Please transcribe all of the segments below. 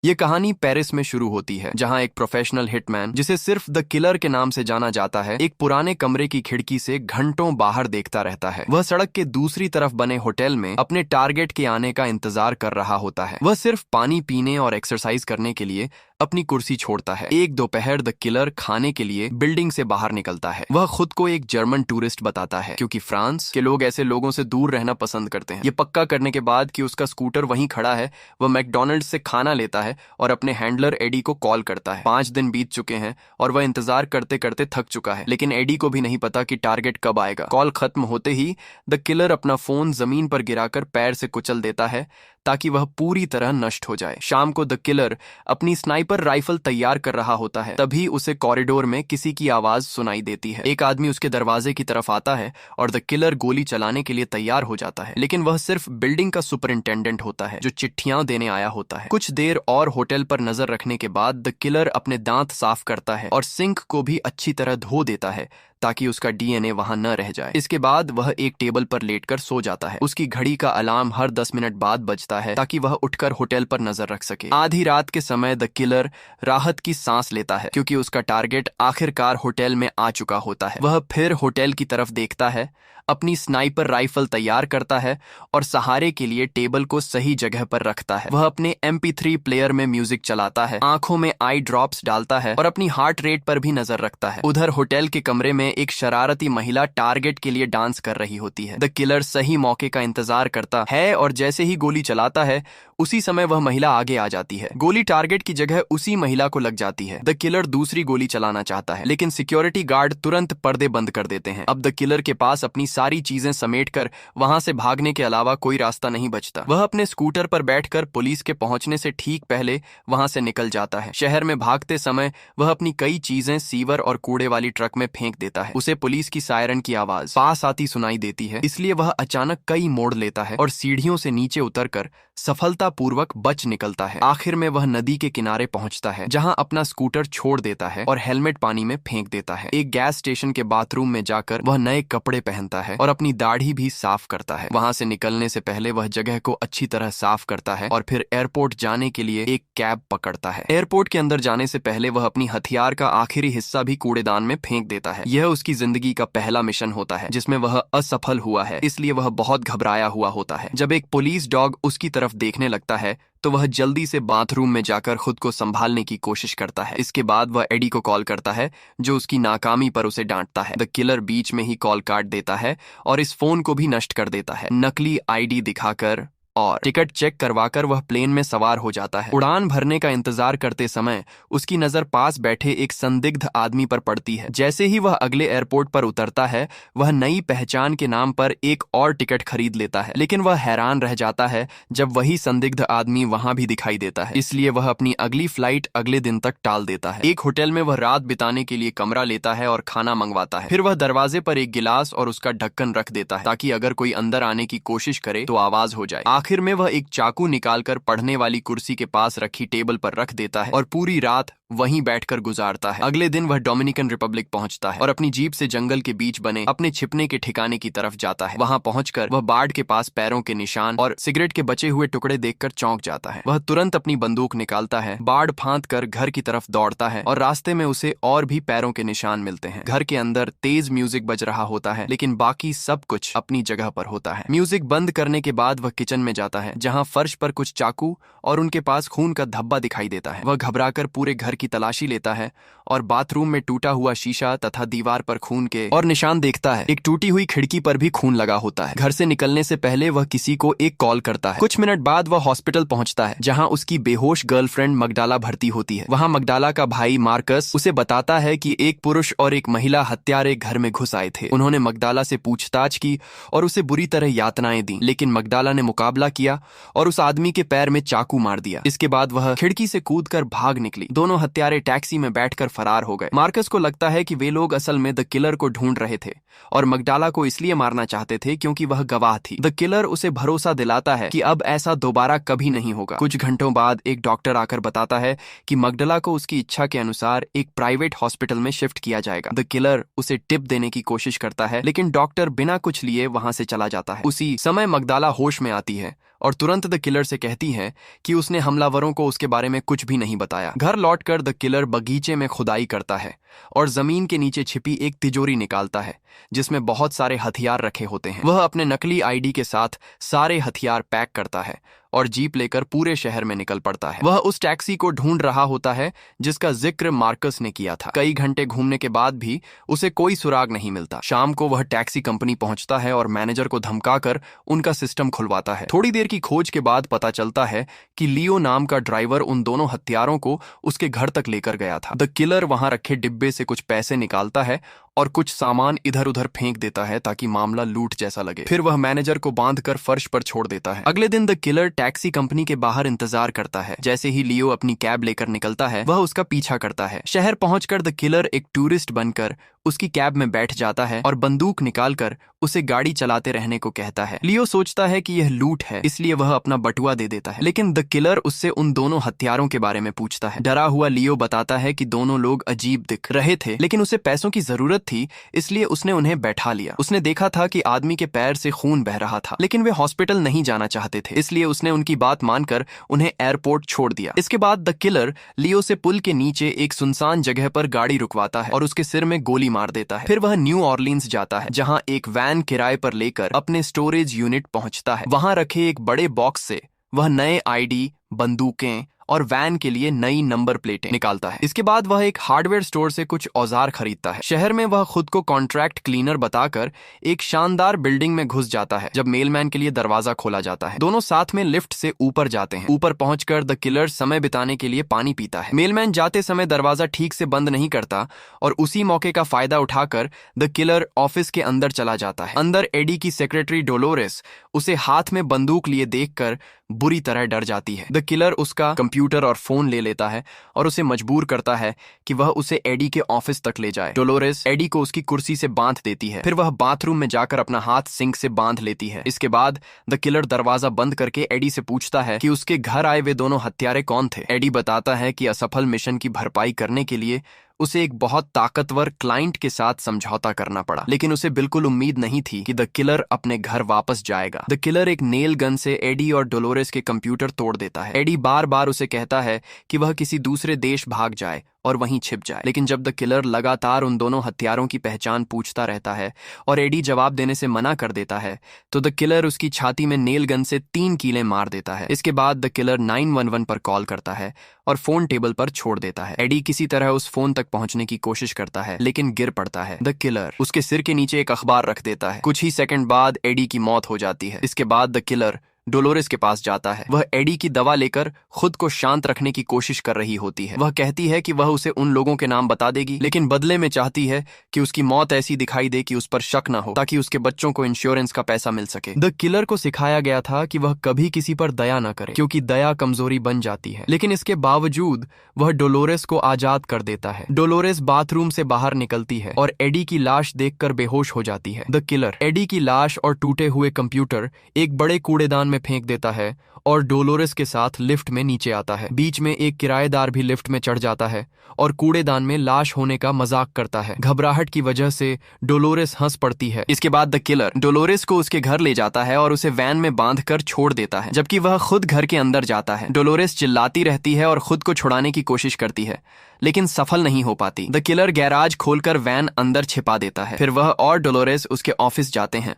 ये कहानी पेरिस में शुरू होती है, जहां एक प्रोफेशनल हिटमैन, जिसे सिर्फ द किलर के नाम से जाना जाता है, एक पुराने कमरे की खिड़की से घंटों बाहर देखता रहता है। वह सड़क के दूसरी तरफ बने होटल में अपने टारगेट के आने का इंतजार कर रहा होता है। वह सिर्फ पानी पीने और एक्सरसाइज करने के लिए अपनी कुर्सी छोड़ता है। एक दोपहर द किलर खाने के लिए बिल्डिंग से बाहर निकलता है। वह खुद को एक जर्मन टूरिस्ट बताता है, क्योंकि फ्रांस के लोग ऐसे लोगों से दूर रहना पसंद करते हैं। ये पक्का करने के बाद कि उसका स्कूटर वहीं खड़ा है, वह मैकडॉनल्ड्स से खाना लेता है और अपने हैंडलर एडी को कॉल करता है। 5 दिन बीत चुके हैं और वह इंतजार करते करते थक चुका है, लेकिन एडी को भी नहीं पता कि टारगेट कब आएगा। कॉल खत्म होते ही द किलर अपना फोन जमीन पर गिराकर पैर से कुचल देता है ताकि वह पूरी तरह नष्ट हो जाए। शाम को द किलर अपनी स्नाइपर राइफल तैयार कर रहा होता है, तभी उसे कॉरिडोर में किसी की आवाज सुनाई देती है। एक आदमी उसके दरवाजे की तरफ आता है और द किलर गोली चलाने के लिए तैयार हो जाता है, लेकिन वह सिर्फ बिल्डिंग का सुपरिंटेंडेंट होता है, जो चिट्ठियां देने आया होता है। कुछ देर और होटल पर नजर रखने के बाद द किलर अपने दांत साफ करता है और सिंक को भी अच्छी तरह धो देता है ताकि उसका डीएनए वहां न रह जाए। इसके बाद वह एक टेबल पर लेटकर सो जाता है। उसकी घड़ी का अलार्म हर 10 मिनट बाद बजता है ताकि वह उठकर होटल पर नजर रख सके। आधी रात के समय द किलर राहत की सांस लेता है, क्योंकि उसका टारगेट आखिरकार होटल में आ चुका होता है। वह फिर होटल की तरफ देखता है, अपनी स्नाइपर राइफल तैयार करता है और सहारे के लिए टेबल को सही जगह पर रखता है। वह अपने MP3 प्लेयर में म्यूजिक चलाता है, आंखों में आई ड्रॉप्स डालता है और अपनी हार्ट रेट पर भी नजर रखता है। उधर होटल के कमरे में एक शरारती महिला टारगेट के लिए डांस कर रही होती है। द किलर सही मौके का इंतजार करता है और जैसे ही गोली चलाता है, उसी समय वह महिला आगे आ जाती है। गोली टारगेट की जगह उसी महिला को लग जाती है। द किलर दूसरी गोली चलाना चाहता है, लेकिन सिक्योरिटी गार्ड तुरंत पर्दे बंद कर देते हैं। अब द किलर के पास अपनी सारी चीजें समेटकर वहां से भागने के अलावा कोई रास्ता नहीं बचता। वह अपने स्कूटर पर बैठकर पुलिस के पहुंचने से ठीक पहले वहां से निकल जाता है। शहर में भागते समय वह अपनी कई चीजें सीवर और कूड़े वाली ट्रक में फेंक देता है। उसे पुलिस की सायरन की आवाज पास आती सुनाई देती है, इसलिए वह अचानक कई मोड़ लेता है और सीढ़ियों से नीचे उतरकर सफलतापूर्वक बच निकलता है। आखिर में वह नदी के किनारे पहुंचता है, जहां अपना स्कूटर छोड़ देता है और हेलमेट पानी में फेंक देता है। एक गैस स्टेशन के बाथरूम में जाकर वह नए कपड़े पहनता है और अपनी दाढ़ी भी साफ करता है। वहां से निकलने से पहले वह जगह को अच्छी तरह साफ करता है और फिर एयरपोर्ट जाने के लिए एक कैब पकड़ता है। एयरपोर्ट के अंदर जाने से पहले वह अपनी हथियार का आखिरी हिस्सा भी कूड़ेदान में फेंक देता है। यह उसकी जिंदगी का पहला मिशन होता है जिसमें वह असफल हुआ है, इसलिए वह बहुत घबराया हुआ होता है। जब एक पुलिस डॉग उसकी तरफ देखने लगता है तो वह जल्दी से बाथरूम में जाकर खुद को संभालने की कोशिश करता है। इसके बाद वह एडी को कॉल करता है, जो उसकी नाकामी पर उसे डांटता है। द किलर बीच में ही कॉल काट देता है और इस फोन को भी नष्ट कर देता है। नकली आईडी दिखाकर और टिकट चेक करवाकर वह प्लेन में सवार हो जाता है। उड़ान भरने का इंतजार करते समय उसकी नजर पास बैठे एक संदिग्ध आदमी पर पड़ती है। जैसे ही वह अगले एयरपोर्ट पर उतरता है, वह नई पहचान के नाम पर एक और टिकट खरीद लेता है, लेकिन वह हैरान रह जाता है जब वही संदिग्ध आदमी वहां भी दिखाई देता है। इसलिए वह अपनी अगली फ्लाइट अगले दिन तक टाल देता है। एक होटल में वह रात बिताने के लिए कमरा लेता है और खाना मंगवाता है। फिर वह दरवाजे पर एक गिलास और उसका ढक्कन रख देता है ताकि अगर कोई अंदर आने की कोशिश करे तो आवाज हो जाए। आखिर में वह एक चाकू निकालकर पढ़ने वाली कुर्सी के पास रखी टेबल पर रख देता है और पूरी रात वहीं बैठकर गुजारता है। अगले दिन वह डोमिनिकन रिपब्लिक पहुंचता है और अपनी जीप से जंगल के बीच बने अपने छिपने के ठिकाने की तरफ जाता है। वहां पहुंचकर वह बाड़ के पास पैरों के निशान और सिगरेट के बचे हुए टुकड़े देखकर चौंक जाता है। वह तुरंत अपनी बंदूक निकालता है, बाड़ फांद कर घर की तरफ दौड़ता है और रास्ते में उसे और भी पैरों के निशान मिलते हैं। घर के अंदर तेज म्यूजिक बज रहा होता है, लेकिन बाकी सब कुछ अपनी जगह पर होता है। म्यूजिक बंद करने के बाद वह किचन में जाता है, जहाँ फर्श पर कुछ चाकू और उनके पास खून का धब्बा दिखाई देता है। वह घबराकर पूरे घर की तलाशी लेता है और बाथरूम में टूटा हुआ शीशा तथा दीवार पर खून के और निशान देखता है। एक टूटी हुई खिड़की पर भी खून लगा होता है। घर से निकलने से पहले वह किसी को एक कॉल करता है। कुछ मिनट बाद वह हॉस्पिटल पहुंचता है, जहां उसकी बेहोश गर्लफ्रेंड मगडाला भर्ती होती है। वहां मगडाला का भाई मार्कस उसे बताता है कि एक पुरुष और एक महिला हत्यारे घर में घुस आए थे। उन्होंने मगडाला से पूछताछ की और उसे बुरी तरह यातनाएं दी, लेकिन मगडाला ने मुकाबला किया और उस आदमी के पैर में चाकू मार दिया। इसके बाद वह खिड़की से कूदकर भाग निकली। दोनों हत्यारे टैक्सी में बैठकर फरार हो गए। मार्कस को लगता है कि वे लोग असल में द किलर को ढूंढ रहे थे और मगडाला को इसलिए मारना चाहते थे क्योंकि वह गवाह थी। द किलर उसे भरोसा दिलाता है कि अब ऐसा दोबारा कभी नहीं होगा। कुछ घंटों बाद एक डॉक्टर आकर बताता है कि मगडाला को उसकी इच्छा के अनुसार एक प्राइवेट हॉस्पिटल में शिफ्ट किया जाएगा। द किलर उसे टिप देने की कोशिश करता है, लेकिन डॉक्टर बिना कुछ लिए वहां से चला जाता है। उसी समय मगडाला होश में आती है और तुरंत द किलर से कहती है कि उसने हमलावरों को उसके बारे में कुछ भी नहीं बताया। घर लौटकर द किलर बगीचे में खुदाई करता है और जमीन के नीचे छिपी एक तिजोरी निकालता है जिसमें बहुत सारे हथियार रखे होते हैं। वह अपने नकली आईडी के साथ सारे हथियार पैक करता है और जीप लेकर पूरे शहर में निकल पड़ता है। वह उस टैक्सी को ढूंढ रहा होता है जिसका जिक्र मार्कस ने किया था। कई घंटे घूमने के बाद भी उसे कोई सुराग नहीं मिलता। शाम को वह टैक्सी कंपनी पहुंचता है और मैनेजर को धमकाकर उनका सिस्टम खुलवाता है। थोड़ी देर की खोज के बाद पता चलता है कि लियो नाम का ड्राइवर उन दोनों हत्यारों को उसके घर तक लेकर गया था। द किलर वहां रखे डिब्बे से कुछ पैसे निकालता है और कुछ सामान इधर उधर फेंक देता है ताकि मामला लूट जैसा लगे। फिर वह मैनेजर को बांधकर फर्श पर छोड़ देता है। अगले दिन द किलर टैक्सी कंपनी के बाहर इंतजार करता है। जैसे ही लियो अपनी कैब लेकर निकलता है वह उसका पीछा करता है। शहर पहुंचकर द किलर एक टूरिस्ट बनकर उसकी कैब में बैठ जाता है और बंदूक निकालकर उसे गाड़ी चलाते रहने को कहता है। लियो सोचता है कि यह लूट है, इसलिए वह अपना बटुआ दे देता है, लेकिन द किलर उससे उन दोनों हत्यारों के बारे में पूछता है। डरा हुआ लियो बताता है कि दोनों लोग अजीब दिख रहे थे लेकिन उसे पैसों की जरूरत थी, इसलिए उसने उन्हें बैठा लिया। उसने देखा था कि आदमी के पैर से खून बह रहा था लेकिन वे हॉस्पिटल नहीं जाना चाहते थे, इसलिए उसने उनकी बात मानकर उन्हें एयरपोर्ट छोड़ दिया। इसके बाद द किलर लियो से पुल के नीचे एक सुनसान जगह पर गाड़ी रुकवाता है और उसके सिर में गोली मार देता है। फिर वह न्यू ऑर्लिन्स जाता है जहां एक वैन किराए पर लेकर अपने स्टोरेज यूनिट पहुंचता है। वहां रखे एक बड़े बॉक्स से वह नए आईडी, बंदूकें और वैन के लिए नई नंबर प्लेटें निकालता है। इसके बाद वह एक हार्डवेयर स्टोर से कुछ औजार खरीदता है। शहर में वह खुद को कॉन्ट्रैक्ट क्लीनर बताकर एक शानदार बिल्डिंग में घुस जाता है। जब मेलमैन के लिए दरवाजा खोला जाता है दोनों साथ में लिफ्ट से ऊपर जाते हैं। ऊपर पहुंचकर द किलर समय बिताने के लिए पानी पीता है। मेलमैन जाते समय दरवाजा ठीक से बंद नहीं करता और उसी मौके का फायदा उठाकर द किलर ऑफिस के अंदर चला जाता है। अंदर एडी की सेक्रेटरी डोलोरेस उसे हाथ में बंदूक लिए देखकर बुरी तरह डर जाती है। द किलर उसका कंप्यूटर और फोन ले लेता है और उसे मजबूर करता है कि वह उसे एडी के ऑफिस तक ले जाए। डोलोरेस एडी को उसकी कुर्सी से बांध देती है। फिर वह बाथरूम में जाकर अपना हाथ सिंक से बांध लेती है। इसके बाद द किलर दरवाजा बंद करके एडी से पूछता है कि उसके घर आए वे दोनों हत्यारे कौन थे। एडी बताता है कि असफल मिशन की भरपाई करने के लिए उसे एक बहुत ताकतवर क्लाइंट के साथ समझौता करना पड़ा, लेकिन उसे बिल्कुल उम्मीद नहीं थी कि द किलर अपने घर वापस जाएगा। द किलर एक नेल गन से एडी और डोलोरेस के कंप्यूटर तोड़ देता है। एडी बार बार उसे कहता है कि वह किसी दूसरे देश भाग जाए और वहीं छिप जाए, लेकिन जब द किलर लगातार उन दोनों हत्यारों की पहचान पूछता रहता है और एडी जवाब देने से मना कर देता है तो द किलर उसकी छाती में नेल गन से 3 कीलें मार देता है। इसके बाद द किलर 911 पर कॉल करता है और फोन टेबल पर छोड़ देता है। एडी किसी तरह उस फोन तक पहुंचने की कोशिश करता है लेकिन गिर पड़ता है। द किलर उसके सिर के नीचे एक अखबार रख देता है। कुछ ही सेकंड बाद एडी की मौत हो जाती है। इसके बाद द किलर डोलोरेस के पास जाता है। वह एडी की दवा लेकर खुद को शांत रखने की कोशिश कर रही होती है। वह कहती है कि वह उसे उन लोगों के नाम बता देगी, लेकिन बदले में चाहती है कि उसकी मौत ऐसी दिखाई दे कि उस पर शक न हो, ताकि उसके बच्चों को इंश्योरेंस का पैसा मिल सके। द किलर को सिखाया गया था कि वह कभी किसी पर दया न करे, क्योंकि दया कमजोरी बन जाती है, लेकिन इसके बावजूद वह डोलोरेस को आजाद कर देता है। डोलोरेस बाथरूम से बाहर निकलती है और एडी की लाश देखकर बेहोश हो जाती है। द किलर एडी की लाश और टूटे हुए कंप्यूटर एक बड़े कूड़ेदान में फेंक देता है और डोलोरेस के साथ लिफ्ट में नीचे आता है। बीच में एक किराएदार भी लिफ्ट में चढ़ जाता है और कूड़ेदान में लाश होने का मजाक करता है। घबराहट की वजह से डोलोरेस हंस पड़ती है। इसके बाद द किलर डोलोरेस को उसके घर ले जाता है और उसे वैन में बांधकर छोड़ देता है, जबकि वह खुद घर के अंदर जाता है। डोलोरेस चिल्लाती रहती है और खुद को छुड़ाने की कोशिश करती है, लेकिन सफल नहीं हो पाती। द किलर गैराज खोलकर वैन अंदर छिपा देता है। फिर वह और डोलोरेस उसके ऑफिस जाते हैं।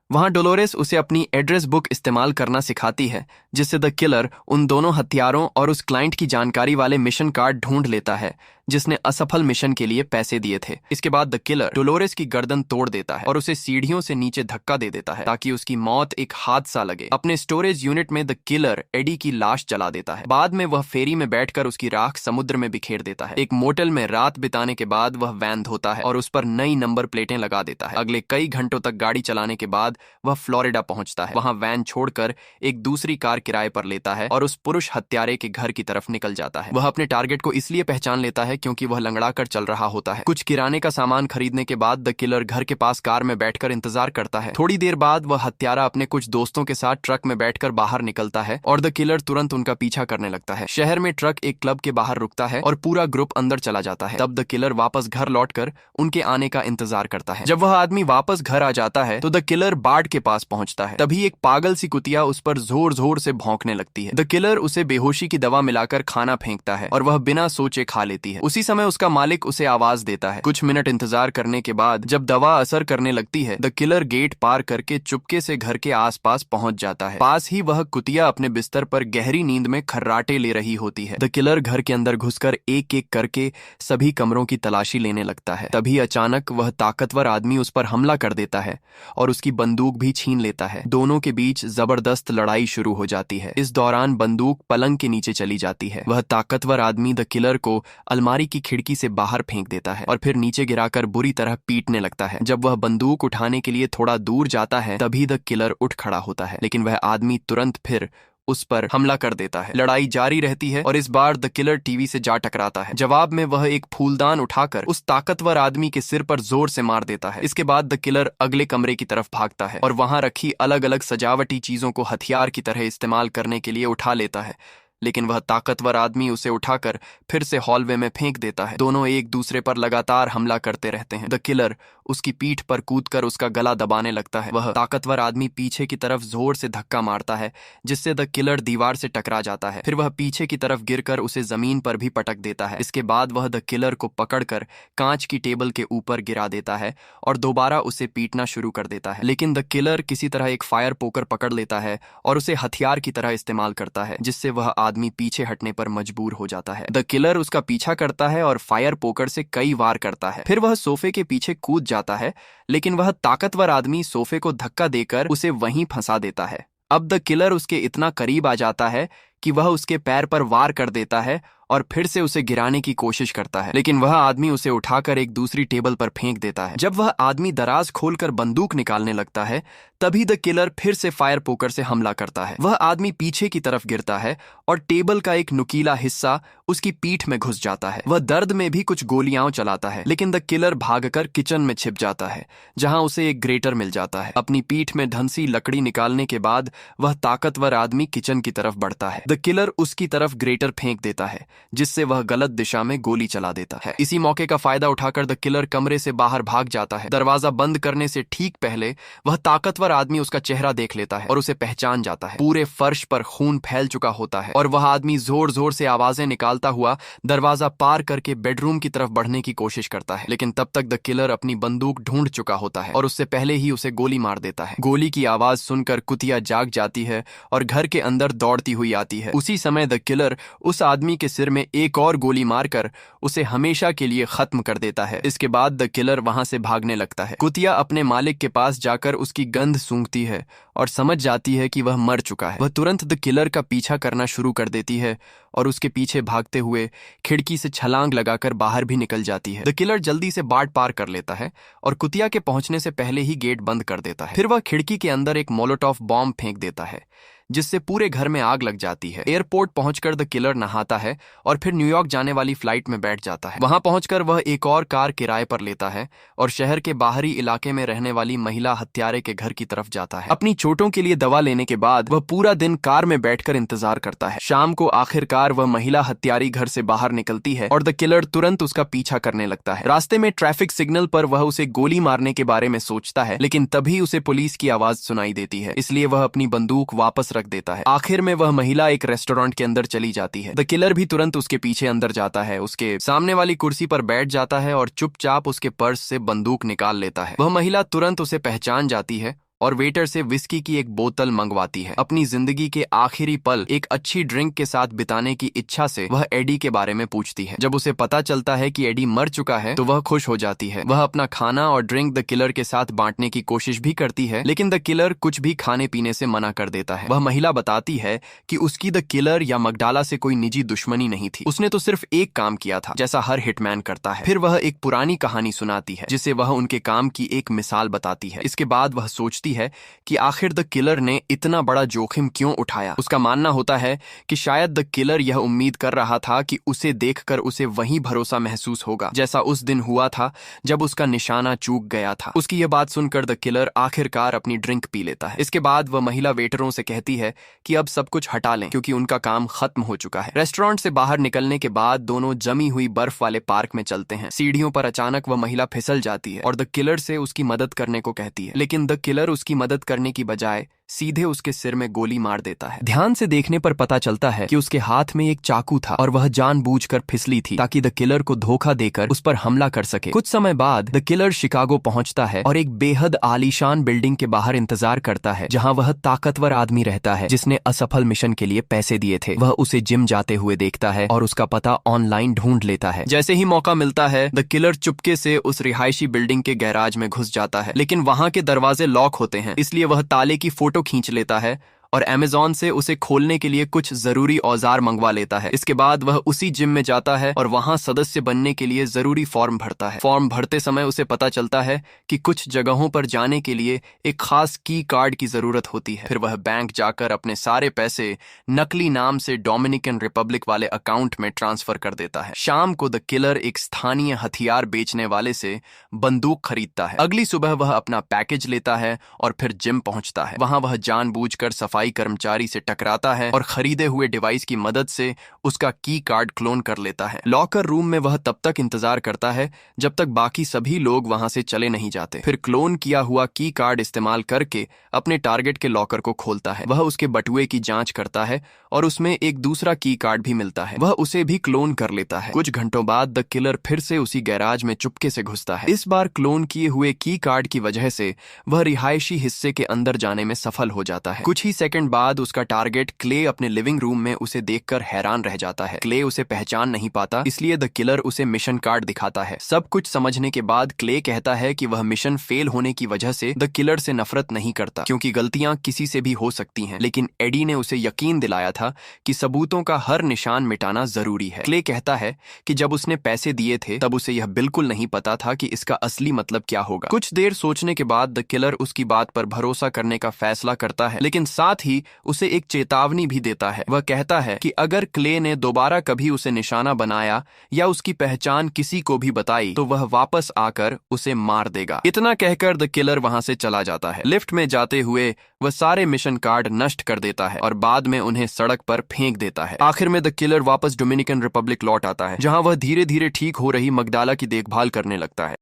वहां डोलोरेस उसे अपनी एड्रेस बुक इस्तेमाल करना सिखाती है, जिससे द किलर उन दोनों हत्यारों और उस क्लाइंट की जानकारी वाले मिशन कार्ड ढूंढ लेता है जिसने असफल मिशन के लिए पैसे दिए थे। इसके बाद द किलर डोलोरेस की गर्दन तोड़ देता है और उसे सीढ़ियों से नीचे धक्का दे देता है ताकि उसकी मौत एक हादसा लगे। अपने स्टोरेज यूनिट में द किलर एडी की लाश जला देता है। बाद में वह फेरी में बैठकर उसकी राख समुद्र में बिखेर देता है। एक मोटेल में रात बिताने के बाद वह वैन धोता है और उस पर नई नंबर प्लेटें लगा देता है। अगले कई घंटों तक गाड़ी चलाने के बाद वह फ्लोरिडा पहुंचता है। वहां वैन छोड़कर एक दूसरी कार किराए पर लेता है और उस पुरुष हत्यारे के घर की तरफ निकल जाता है। वह अपने टारगेट को इसलिए पहचान लेता है क्योंकि वह लंगड़ा कर चल रहा होता है। कुछ किराने का सामान खरीदने के बाद द किलर घर के पास कार में बैठकर इंतजार करता है। थोड़ी देर बाद वह हत्यारा अपने कुछ दोस्तों के साथ ट्रक में बैठकर बाहर निकलता है और द किलर तुरंत उनका पीछा करने लगता है। शहर में ट्रक एक क्लब के बाहर रुकता है और पूरा ग्रुप अंदर चला जाता है। तब द किलर वापस घर लौटकर उनके आने का इंतजार करता है। जब वह आदमी वापस घर आ जाता है तो द किलर बार्ड के पास पहुंचता है। तभी एक पागल सी कुतिया उस पर जोर जोर से भौंकने लगती है। द किलर उसे बेहोशी की दवा मिलाकर खाना फेंकता है और वह बिना सोचे खा लेती है। उसी समय उसका मालिक उसे आवाज देता है। कुछ मिनट इंतजार करने के बाद जब दवा असर करने लगती है, द किलर गेट पार करके चुपके से घर के आसपास पहुंच जाता है। पास ही वह कुतिया अपने बिस्तर पर गहरी नींद में खर्राटे ले रही होती है। द किलर घर के अंदर घुसकर एक एक करके सभी कमरों की तलाशी लेने लगता है। तभी अचानक वह ताकतवर आदमी उस पर हमला कर देता है और उसकी बंदूक भी छीन लेता है। दोनों के बीच जबरदस्त लड़ाई शुरू हो जाती है। इस दौरान बंदूक पलंग के नीचे चली जाती है। वह ताकतवर आदमी द किलर को अलमारी की खिड़की से बाहर फेंक देता है और फिर नीचे गिराकर बुरी तरह पीटने लगता है। जब वह बंदूक उठाने के लिए थोड़ा दूर जाता है तभी द किलर उठ खड़ा होता है, लेकिन वह आदमी तुरंत फिर उस पर हमला कर देता है। लड़ाई जारी रहती है और इस बार द किलर टीवी से जा टकराता है। जवाब में वह एक फूलदान उठाकर उस ताकतवर आदमी के सिर पर जोर से मार देता है। इसके बाद द किलर अगले कमरे की तरफ भागता है और वहां रखी अलग अलग सजावटी चीजों को हथियार की तरह इस्तेमाल करने के लिए उठा लेता है, लेकिन वह ताकतवर आदमी उसे उठाकर फिर से हॉलवे में फेंक देता है। दोनों एक दूसरे पर लगातार हमला करते रहते हैं। द किलर उसकी पीठ पर कूदकर उसका गला दबाने लगता है। वह ताकतवर आदमी पीछे की तरफ जोर से धक्का मारता है जिससे द किलर दीवार से टकरा जाता है। फिर वह पीछे की तरफ गिरकर उसे जमीन पर भी पटक देता है। इसके बाद वह द किलर को पकड़कर कांच की टेबल के ऊपर गिरा देता है और दोबारा उसे पीटना शुरू कर देता है, लेकिन द किलर किसी तरह एक फायर पोकर पकड़ लेता है और उसे हथियार की तरह इस्तेमाल करता है, जिससे वह आदमी पीछे हटने पर मजबूर हो जाता है। द किलर उसका पीछा करता है और फायर पोकर से कई वार करता है। फिर वह सोफे के पीछे कूद जाता है, लेकिन वह ताकतवर आदमी सोफे को धक्का देकर उसे वहीं फंसा देता है। अब द किलर उसके इतना करीब आ जाता है कि वह उसके पैर पर वार कर देता है और फिर से उसे गिराने की कोशिश करता है, लेकिन वह आदमी उसे उठाकर एक दूसरी टेबल पर फेंक देता है। जब वह आदमी दराज खोलकर बंदूक निकालने लगता है तभी द किलर फिर से फायर पोकर से हमला करता है। वह आदमी पीछे की तरफ गिरता है और टेबल का एक नुकीला हिस्सा उसकी पीठ में घुस जाता है। वह दर्द में भी कुछ गोलियां चलाता है, लेकिन द किलर भागकर किचन में छिप जाता है जहां उसे एक ग्रेटर मिल जाता है। अपनी पीठ में धंसी लकड़ी निकालने के बाद वह ताकतवर आदमी किचन की तरफ बढ़ता है। द किलर उसकी तरफ ग्रेटर फेंक देता है जिससे वह गलत दिशा में गोली चला देता है। इसी मौके का फायदा उठाकर द किलर कमरे से बाहर भाग जाता है। दरवाजा बंद करने से ठीक पहले वह ताकतवर आदमी उसका चेहरा देख लेता है और उसे पहचान जाता है। पूरे फर्श पर खून फैल चुका होता है और वह आदमी जोर जोर से आवाजें निकालता हुआ दरवाजा पार करके बेडरूम की तरफ बढ़ने की कोशिश करता है, लेकिन तब तक द किलर अपनी बंदूक ढूंढ चुका होता है और उससे पहले ही उसे गोली मार देता है। गोली की आवाज सुनकर कुतिया जाग जाती है और घर के अंदर दौड़ती हुई आती है। उसी समय द किलर उस आदमी के सिर में एक और गोली मारकर उसे हमेशा के लिए खत्म कर देता है। इसके बाद द किलर वहां से भागने लगता है। कुतिया अपने मालिक के पास जाकर उसकी गंध सूंघती है और समझ जाती है कि वह मर चुका है। वह तुरंत द किलर का पीछा करना शुरू कर देती है और उसके पीछे भागते हुए खिड़की से छलांग लगाकर बाहर भी निकल जाती है। द किलर जल्दी से बाट पार कर लेता है और कुतिया के पहुंचने से पहले ही गेट बंद कर देता है। फिर वह खिड़की के अंदर एक मोलोटॉव बॉम्ब फेंक देता है जिससे पूरे घर में आग लग जाती है। एयरपोर्ट पहुंचकर द किलर नहाता है और फिर न्यूयॉर्क जाने वाली फ्लाइट में बैठ जाता है। वहां पहुंचकर वह एक और कार किराए पर लेता है और शहर के बाहरी इलाके में रहने वाली महिला हत्यारे के घर की तरफ जाता है। अपनी चोटों के लिए दवा लेने के बाद वह पूरा दिन कार में बैठकर इंतजार करता है। शाम को आखिरकार वह महिला हत्यारी घर से बाहर निकलती है और द किलर तुरंत उसका पीछा करने लगता है। रास्ते में ट्रैफिक सिग्नल पर वह उसे गोली मारने के बारे में सोचता है, लेकिन तभी उसे पुलिस की आवाज सुनाई देती है, इसलिए वह अपनी बंदूक वापस रख देता है। आखिर में वह महिला एक रेस्टोरेंट के अंदर चली जाती है। द किलर भी तुरंत उसके पीछे अंदर जाता है, उसके सामने वाली कुर्सी पर बैठ जाता है और चुपचाप उसके पर्स से बंदूक निकाल लेता है। वह महिला तुरंत उसे पहचान जाती है और वेटर से विस्की की एक बोतल मंगवाती है। अपनी जिंदगी के आखिरी पल एक अच्छी ड्रिंक के साथ बिताने की इच्छा से वह एडी के बारे में पूछती है। जब उसे पता चलता है कि एडी मर चुका है तो वह खुश हो जाती है। वह अपना खाना और ड्रिंक द किलर के साथ बांटने की कोशिश भी करती है, लेकिन द किलर कुछ भी खाने पीने से मना कर देता है। वह महिला बताती है कि उसकी द किलर या मगडाला से कोई निजी दुश्मनी नहीं थी, उसने तो सिर्फ एक काम किया था जैसा हर हिटमैन करता है। फिर वह एक पुरानी कहानी सुनाती है जिसे वह उनके काम की एक मिसाल बताती है। इसके बाद वह सोचती होती है कि आखिर द किलर ने इतना बड़ा जोखिम क्यों उठाया। उसका मानना होता है कि शायद द किलर यह उम्मीद कर रहा था कि उसे देखकर उसे वही भरोसा महसूस होगा जैसा उस दिन हुआ था जब उसका निशाना चूक गया था। उसकी यह बात सुनकर द किलर आखिरकार अपनी ड्रिंक पी लेता है। इसके बाद वह महिला वेटरों से कहती है कि अब सब कुछ हटा लें क्योंकि उनका काम खत्म हो चुका है। रेस्टोरेंट से बाहर निकलने के बाद दोनों जमी हुई बर्फ वाले पार्क में चलते हैं। सीढ़ियों पर अचानक वह महिला फिसल जाती है और द किलर से उसकी मदद करने को कहती है, लेकिन द किलर उसकी मदद करने की बजाय सीधे उसके सिर में गोली मार देता है। ध्यान से देखने पर पता चलता है कि उसके हाथ में एक चाकू था और वह जानबूझकर फिसली थी ताकि द किलर को धोखा देकर उस पर हमला कर सके। कुछ समय बाद द किलर शिकागो पहुंचता है और एक बेहद आलीशान बिल्डिंग के बाहर इंतजार करता है जहां वह ताकतवर आदमी रहता है जिसने असफल मिशन के लिए पैसे दिए थे। वह उसे जिम जाते हुए देखता है और उसका पता ऑनलाइन ढूंढ लेता है। जैसे ही मौका मिलता है द किलर चुपके से उस रिहायशी बिल्डिंग के गैराज में घुस जाता है, लेकिन वहां के दरवाजे लॉक होते हैं, इसलिए वह ताले की फोटो खींच लेता है और अमेज़न से उसे खोलने के लिए कुछ जरूरी औजार मंगवा लेता है। इसके बाद वह उसी जिम में जाता है और वहां सदस्य बनने के लिए जरूरी फॉर्म भरता है। फॉर्म भरते समय उसे पता चलता है कि कुछ जगहों पर जाने के लिए एक खास की कार्ड की जरूरत होती है। फिर वह बैंक जाकर अपने सारे पैसे नकली नाम से डोमिनिकन रिपब्लिक वाले अकाउंट में ट्रांसफर कर देता है। शाम को द किलर एक स्थानीय हथियार बेचने वाले से बंदूक खरीदता है। अगली सुबह वह अपना पैकेज लेता है और फिर जिम पहुंचता है। वहां वह जानबूझकर सफाई कर्मचारी से टकराता है और खरीदे हुए डिवाइस की मदद से उसका की कार्ड क्लोन कर लेता है। लॉकर रूम में वह तब तक इंतजार करता है जब तक बाकी सभी लोग वहां से चले नहीं जाते। फिर क्लोन किया हुआ की कार्ड इस्तेमाल करके अपने टारगेट के लॉकर को खोलता है। वह उसके बटुए की जांच करता है और उसमें एक दूसरा की कार्ड भी मिलता है। वह उसे भी क्लोन कर लेता है। कुछ घंटों बाद द किलर फिर से उसी गैराज में चुपके से घुसता है। इस बार क्लोन किए हुए की कार्ड की वजह से वह रिहायशी हिस्से के अंदर जाने में सफल हो जाता है। कुछ ही सेकंड बाद उसका टारगेट क्ले अपने लिविंग रूम में उसे देखकर हैरान रह जाता है। क्ले उसे पहचान नहीं पाता, इसलिए द किलर उसे मिशन कार्ड दिखाता है। सब कुछ समझने के बाद क्ले कहता है कि वह मिशन फेल होने की वजह से द किलर से नफरत नहीं करता क्योंकि गलतियां किसी से भी हो सकती हैं, लेकिन एडी ने उसे यकीन दिलाया था कि सबूतों का हर निशान मिटाना जरूरी है। क्ले कहता है कि जब उसने पैसे दिए थे तब उसे यह बिल्कुल नहीं पता था कि इसका असली मतलब क्या होगा। कुछ देर सोचने के बाद द किलर उसकी बात पर भरोसा करने का फैसला करता है, लेकिन साथ ही उसे एक चेतावनी भी देता है। वह कहता है कि अगर क्ले ने दोबारा कभी उसे निशाना बनाया या उसकी पहचान किसी को भी बताई तो वह वापस आकर उसे मार देगा। इतना कहकर द किलर वहां से चला जाता है। लिफ्ट में जाते हुए वह सारे मिशन कार्ड नष्ट कर देता है और बाद में उन्हें सड़क पर फेंक देता है। आखिर में द किलर वापस डोमिनिकन रिपब्लिक लौट आता है जहां वह धीरे धीरे ठीक हो रही मगडाला की देखभाल करने लगता है।